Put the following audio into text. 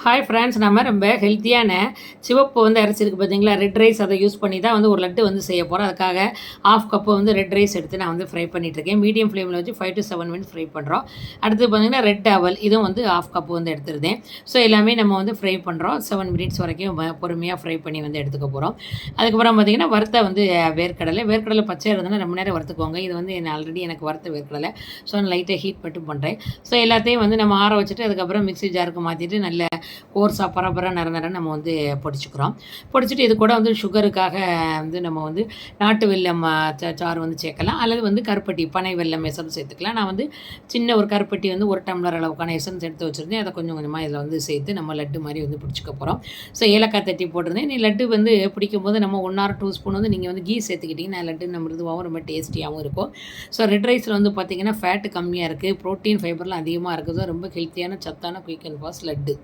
Hi friends, நம்ம ரொம்ப ஹெல்த்தியான சிவப்பு அரிசி பார்த்தீங்களா, ரெட் ரைஸ் அதை யூஸ் பண்ணி தான் ஒரு லட்டு செய்ய போகிறோம். அதுக்காக ½ கப்பு ரெட் ரைஸ் எடுத்து நான் ஃப்ரை பண்ணிகிட்ருக்கேன். மீடியம் ஃப்ளேமில் வச்சு 5 to 7 மினிட்ஸ் ஃப்ரை பண்ணுறோம். அடுத்து பார்த்தீங்கன்னா ரெட் அவல் இதுவும் ½ கப்பு எடுத்துருந்தேன். ஸோ எல்லாமே நம்ம ஃப்ரை பண்ணுறோம். 7 மினிட்ஸ் வரைக்கும் பொறுமையாக ஃப்ரை பண்ணி எடுத்துக்க போகிறோம். அதுக்கப்புறம் பார்த்திங்கன்னா வறுத்த வேர்க்கடலை பச்சையாக இருந்ததுன்னா ரொம்ப நேரம் வறுத்துக்கோங்க. இது ஆல்ரெடி எனக்கு வறுத்த வேர்க்கடலை. ஸோ நான் லைட்டாக ஹீட் மட்டும் பண்ணுறேன். ஸோ எல்லாத்தையும் நம்ம ஆற வச்சுட்டு அதுக்கப்புறம் மிக்ஸி ஜாருக்கு மாற்றிட்டு நல்ல கோர்ஸாக பரபர நிற நம்ம பொடிச்சுக்கிறோம். பொடிச்சிட்டு இது கூட சுகருக்காக நம்ம நாட்டு வெல்லம் சாறு சேர்க்கலாம், அல்லது கருப்பட்டி பனை வெல்லம் எசன்ஸ் சேர்த்துக்கலாம். நான் சின்ன ஒரு கருப்பட்டி 1 டம்ளர் அளவுக்கான எசன்ஸ் எடுத்து வச்சுருந்தேன். அதை கொஞ்சம் கொஞ்சமாக இதில் சேர்த்து நம்ம லட்டு மாதிரி பிடிச்சிக்க போகிறோம். ஸோ ஏலக்காய் தட்டி போட்டிருந்தேன். நீ லட்டு பிடிக்கும் போது நம்ம 1 or 2 ஸ்பூன் நீங்கள் கீ சேர்த்துக்கிட்டிங்கன்னா லட்டு நம்ம இதுவாகவும் ரொம்ப டேஸ்டியாகவும் இருக்கும். ஸோ ரெட் ரைஸில் பார்த்திங்கன்னா ஃபேட்டு கம்மியாக இருக்குது, ப்ரோட்டீன் ஃபைபர்லாம் அதிகமாக இருக்குது. ரொம்ப ஹெல்த்தியான சத்தான குயிக் அண்ட் ஃபாஸ்ட் லட்டு.